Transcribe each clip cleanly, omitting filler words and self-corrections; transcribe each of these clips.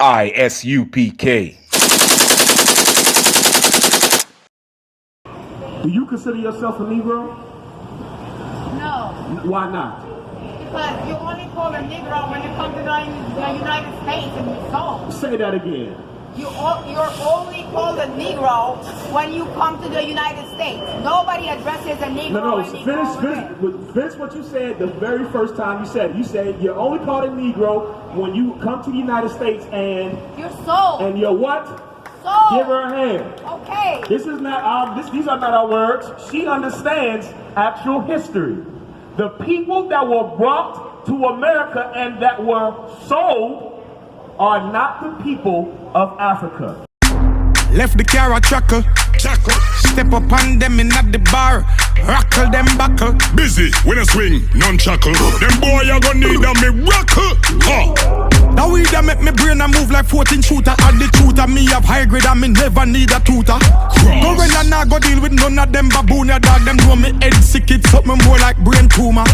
I.S.U.P.K. Do you consider yourself a Negro? No. Why not? Because you only call a Negro when you come to the United States and you sold. Say that again. You're only called a Negro when you come to the United States. Nobody addresses a Negro. Finish what you said the very first time you said it. You said you're only called a Negro when you come to the United States and you're sold. And you're what? Sold. Give her a hand. Okay. This is not these are not our words. She understands actual history. The people that were brought to America and that were sold are not the people of Africa. Left the car a chuckle. Step up on them in at the bar. Rockle them buckle. Busy when I swing, none chuckle. Them boy you gonna need a miracle. Now we that make me brain a move like 14 shooter. At the tutor me have high grade and me never need a tutor. Go when I nah go deal with none of them baboon. Ya dog them know me head sick, it something more like brain tumor.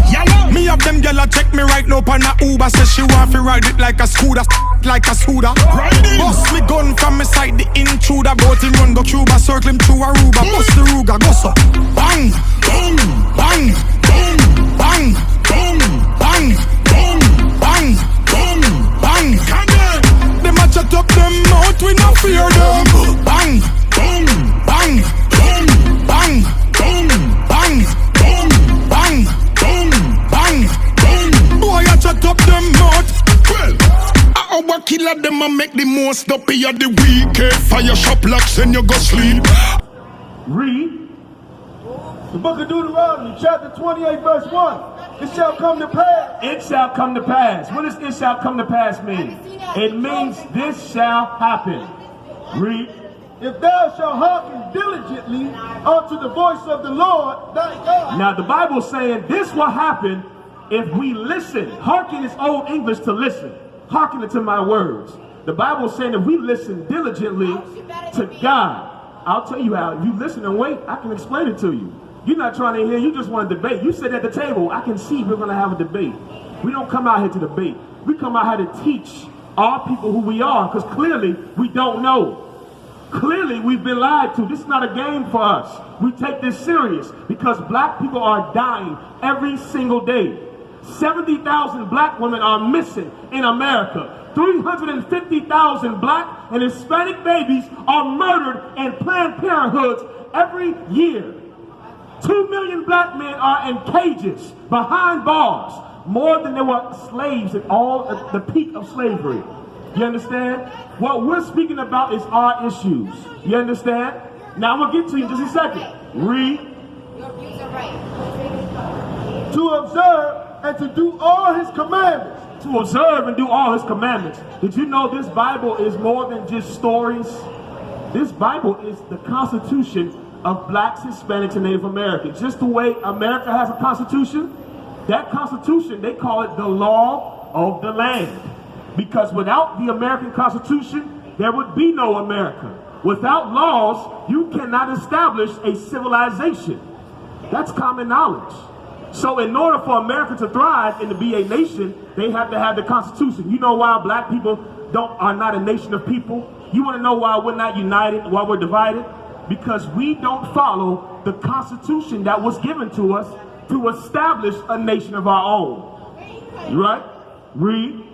Me have them gyal check me right now on a Uber. Say she want to ride it like a scooter, like a scooter. Bust me gun from me side the intruder. Bout him run go Cuba, circle him through Aruba. Bust the Ruger, go so bang, bang, bang, bang, bang, bang, bang, bang, bang, bang, bang. Them a chat up them mouth, we no fear them. Bang, bang, bang, bang, bang, bang, bang, bang, bang, bang, bang. Boy a chat up them mouth. Well, our killer them a make the most up here the weekend. Fire shop locks and you go sleep. Read the book of Deuteronomy, chapter 28, verse 1. It shall come to pass. It shall come to pass. What does it shall come to pass mean? It means this shall happen. Read. If thou shalt hearken diligently unto the voice of the Lord thy God. Now the Bible's saying this will happen if we listen. Hearken is Old English to listen. Hearken to my words. The Bible's saying if we listen diligently to God. I'll tell you how. If you listen and wait, I can explain it to you. You're not trying to hear, you just want to debate. You sit at the table, I can see we're going to have a debate. We don't come out here to debate. We come out here to teach our people who we are, because clearly we don't know. Clearly we've been lied to. This is not a game for us. We take this serious because black people are dying every single day. 70,000 black women are missing in America. 350,000 black and Hispanic babies are murdered in Planned Parenthoods every year. 2 million black men are in cages behind bars, more than there were slaves at the peak of slavery. You understand? What we're speaking about is our issues. You understand? Now I'm gonna get to you in just a second. Read. Your views are right. To observe and to do all his commandments. To observe and do all his commandments. Did you know this Bible is more than just stories? This Bible is the Constitution of blacks, Hispanics, and Native Americans. Just the way America has a constitution, that constitution, they call it the law of the land. Because without the American Constitution, there would be no America. Without laws, you cannot establish a civilization. That's common knowledge. So in order for America to thrive and to be a nation, they have to have the Constitution. You know why black people are not a nation of people? You want to know why we're not united, why we're divided? Because we don't follow the Constitution that was given to us to establish a nation of our own. You right? Read.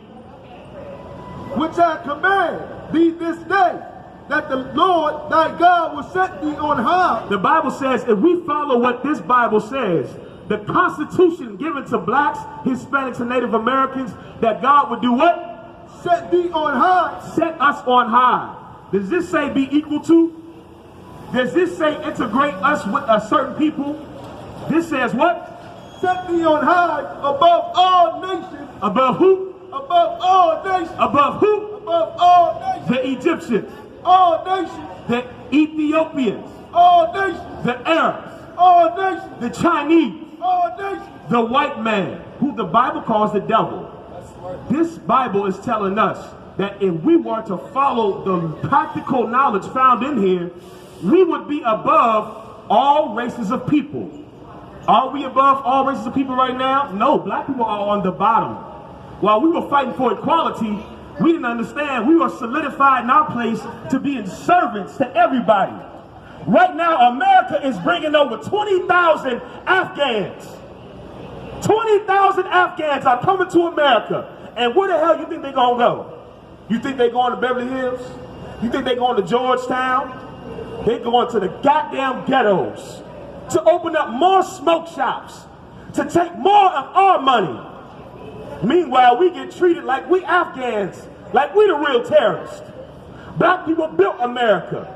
Which I command thee this day, that the Lord thy God will set thee on high. The Bible says if we follow what this Bible says, the Constitution given to blacks, Hispanics, and Native Americans, that God would do what? Set thee on high. Set us on high. Does this say be equal to? Does this say integrate us with a certain people? This says what? Set thee on high above all nations. Above who? Above all nations. Above who? Above all nations. The Egyptians. All nations. The Ethiopians. All nations. The Arabs. All nations. The Chinese. All nations. The white man, who the Bible calls the devil. This Bible is telling us that if we were to follow the practical knowledge found in here, we would be above all races of people. Are we above all races of people right now? No, black people are on the bottom. While we were fighting for equality, We didn't understand. We were solidified in our place to being servants to everybody. Right now, America is bringing over 20,000 Afghans. 20,000 Afghans are coming to America. And where the hell you think they're going to go? You think they're going to Beverly Hills? You think they're going to Georgetown? They're going to the goddamn ghettos to open up more smoke shops, to take more of our money. Meanwhile, we get treated like we Afghans, like we the real terrorists. Black people built America.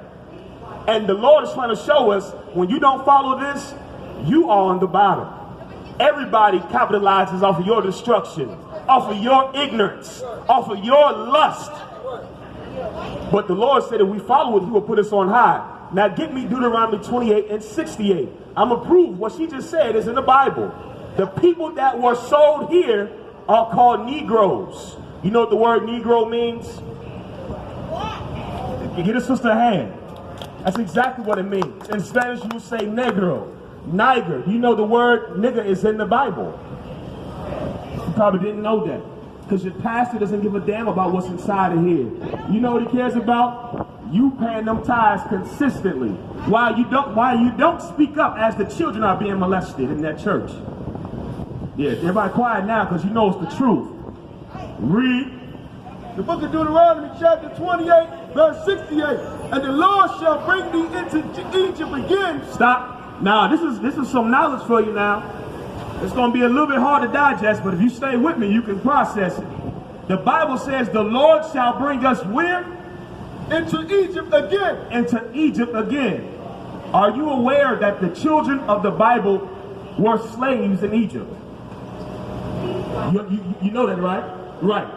And the Lord is trying to show us, when you don't follow this, you are on the bottom. Everybody capitalizes off of your destruction, off of your ignorance, off of your lust. But the Lord said if we follow it, he will put us on high. Now get me Deuteronomy 28 and 68. I'm going to prove what she just said is in the Bible. The people that were sold here are called Negroes. You know what the word Negro means? Get a sister a hand. That's exactly what it means. In Spanish, you would say negro, niger. You know the word nigger is in the Bible. You probably didn't know that. Because your pastor doesn't give a damn about what's inside of here. You know what he cares about? You paying them tithes consistently. Why you don't speak up as the children are being molested in that church. Yeah, everybody quiet now because you know it's the truth. Read. The book of Deuteronomy chapter 28 verse 68. And the Lord shall bring thee into Egypt again. Stop. Now this is some knowledge for you now. It's going to be a little bit hard to digest, but if you stay with me, you can process it. The Bible says the Lord shall bring us where? Into Egypt again. Into Egypt again. Are you aware that the children of the Bible were slaves in Egypt? You know that, right? Right.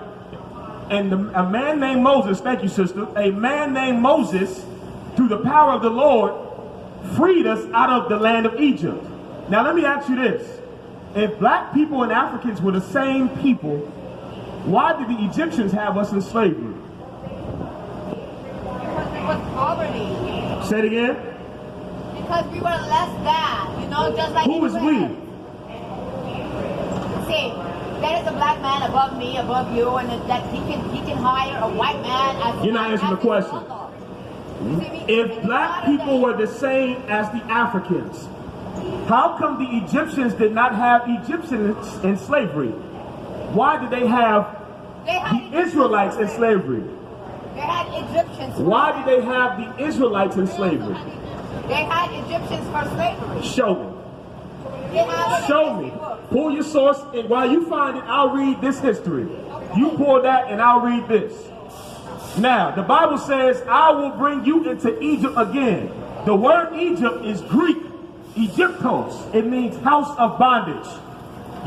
And a man named Moses, thank you, sister, a man named Moses, through the power of the Lord, freed us out of the land of Egypt. Now let me ask you this. If black people and Africans were the same people, why did the Egyptians have us in slavery? Because it was poverty. Say it again. Because we were less than, you know, just like Who was we? See, there is a black man above me, above you, and that he can hire a white man as. You're not answering the question. If black people were the same as the Africans, how come the Egyptians did not have Egyptians in slavery? Why did they have the Israelites in slavery? They had Egyptians. Why did they have the Israelites in slavery? They had Egyptians for slavery. Show me. They have Show me. Pull your source, and while you find it, I'll read this history. You pull that, and I'll read this. Now, the Bible says, I will bring you into Egypt again. The word Egypt is Greek. Egyptos. It means house of bondage.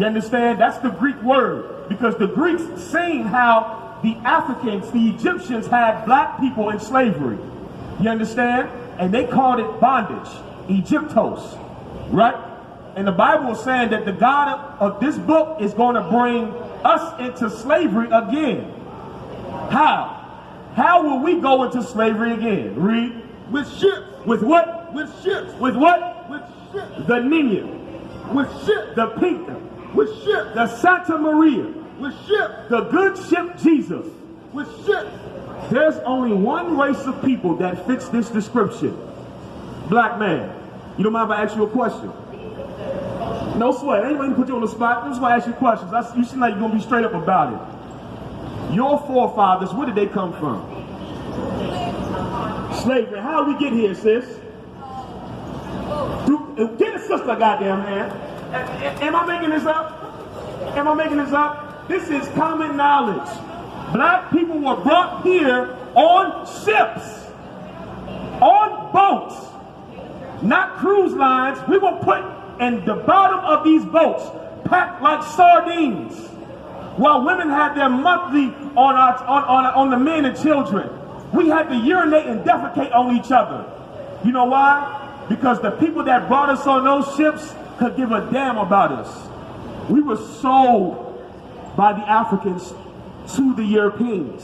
You understand? That's the Greek word. Because the Greeks seen how the Africans, the Egyptians, had black people in slavery. You understand? And they called it bondage. Egyptos. Right? And the Bible is saying that the God of this book is going to bring us into slavery again. How? How will we go into slavery again? Read. With ships. With what? With ships. With what? With ships. The Nina. With ships. The Pinta. With ships. The Santa Maria. With ships. The good ship Jesus. With ships. There's only one race of people that fits this description. Black man. You don't mind if I ask you a question? No sweat. I ain't going to put you on the spot. I'm just going to ask you questions. You seem like you're going to be straight up about it. Your forefathers, where did they come from? Slavery. How did we get here, sis? Get a sister a goddamn hand. Am I making this up? Am I making this up? This is common knowledge. Black people were brought here on ships, on boats, not cruise lines. We were put in the bottom of these boats, packed like sardines, while women had their monthly on the men and children. We had to urinate and defecate on each other. You know why? Because the people that brought us on those ships could give a damn about us. We were sold by the Africans to the Europeans.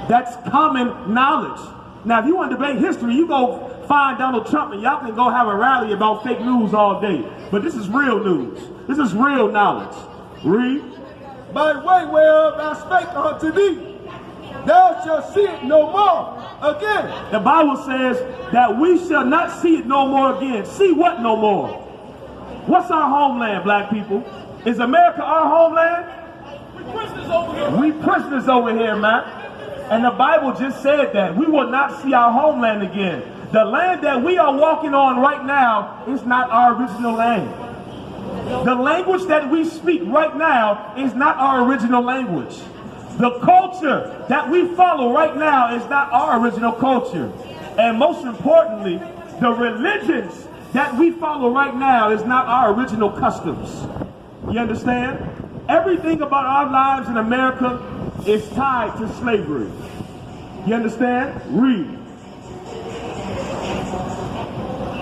That's common knowledge. Now, if you want to debate history, you go find Donald Trump and y'all can go have a rally about fake news all day. But this is real news. This is real knowledge. Read. By way whereof I spake unto thee. thou shalt see it no more again. The Bible says that we shall not see it no more again. See what no more? What's our homeland, black people? Is America our homeland? We prisoners over here, man. And the Bible just said that we will not see our homeland again. The land that we are walking on right now is not our original land. The language that we speak right now is not our original language. The culture that we follow right now is not our original culture. And most importantly, the religions that we follow right now is not our original customs. You understand? Everything about our lives in America is tied to slavery. You understand? Read.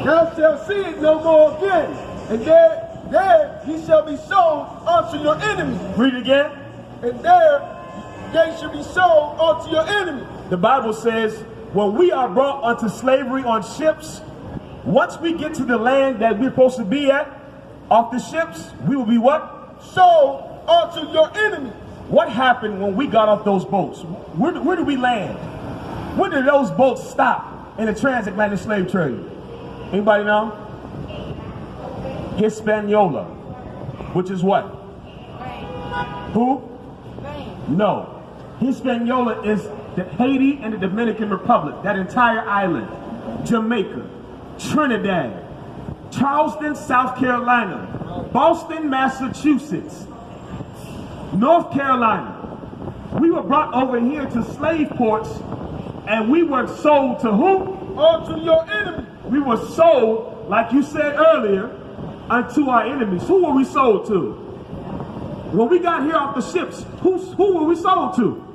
Thou shalt see it no more again, and there he shall be sold unto your enemy. Read again. And there they shall be sold unto your enemy. The Bible says, when we are brought unto slavery on ships, once we get to the land that we're supposed to be at, off the ships, we will be what? Sold unto your enemy. What happened when we got off those boats? Where did we land? Where did those boats stop in the transatlantic slave trade? Anybody know? Hispaniola, which is what? Who? No. Hispaniola is the Haiti and the Dominican Republic, that entire island. Jamaica, Trinidad, Charleston, South Carolina, Boston, Massachusetts, North Carolina. We were brought over here to slave ports, and we were sold to who? Unto your enemy. We were sold, like you said earlier, unto our enemies. Who were we sold to? When we got here off the ships, who were we sold to?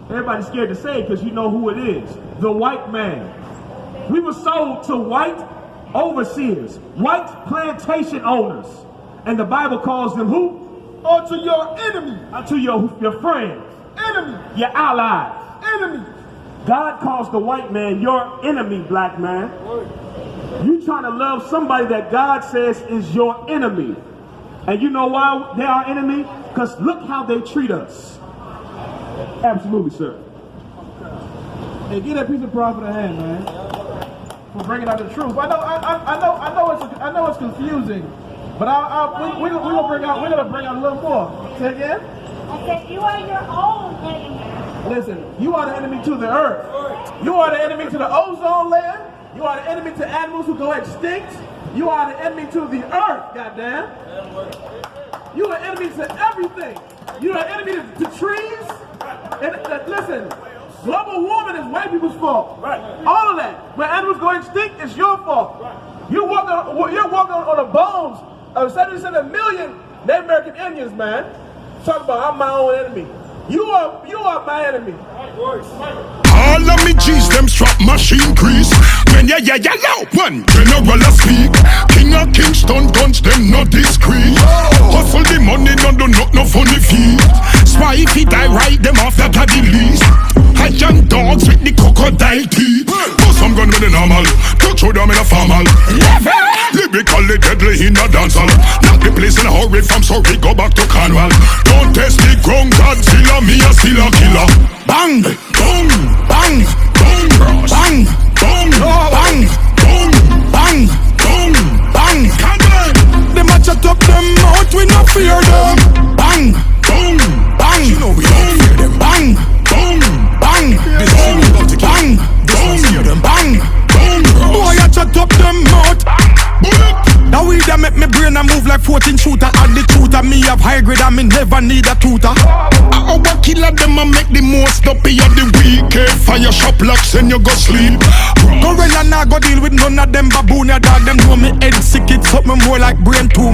Everybody's scared to say it because you know who it is. The white man. We were sold to white overseers, white plantation owners. And the Bible calls them who? Unto your enemy. Unto your friends. Enemy. Your allies. Enemy. God calls the white man your enemy, black man. You trying to love somebody that God says is your enemy. And you know why they're our enemy? Because look how they treat us. Absolutely, sir. Hey, get that piece of profit in hand, man. For bringing out the truth. I know it's confusing, but we're gonna bring out a little more. Say again. I said you are your own enemy. Listen, you are the enemy to the earth. You are the enemy to the ozone layer. You are the enemy to animals who go extinct. You are the enemy to the earth, goddamn. You are the enemy to everything. You are the enemy to trees. And listen, global warming is white people's fault. Right. All of that. When animals go extinct, it's your fault. You're walking on the bones of 77 million Native American Indians, man. Talk about I'm my own enemy. You are my enemy. All of me G's, them strap machine crease. When ya loud one, general a speak. King of Kingston guns, them not discreet. Hustle the money, no funny feet. Spy if he die, write them off that at the least. I young dogs with the crocodile teeth. But some gun with the normal, touch with them in a formal. Lyrically deadly in a dancehall. Knock the place in a hurry from Surrey, go back to Cornwall. Don't test the ground, Godzilla, me a still a killer. Bang, boom, bang, boom, bang, boom, bang, boom, bang, boom, bang. Them a chat up them mouth, we no fear them. Bang, boom, bang, you know we don't fear them. Bang, boom, bang, boom, bang, boom, bang, boom. Boy, I chat up them mouth. Now we that make me brain a move like 14 shooter. And the tutor me have high grade and me never need a tutor. Our killer them a make the most up here the weekend. Fire shop locks and you go sleep. Gorilla nah go deal with none of them baboon. Ya dog them know me head sick, it's something more like brain tumor.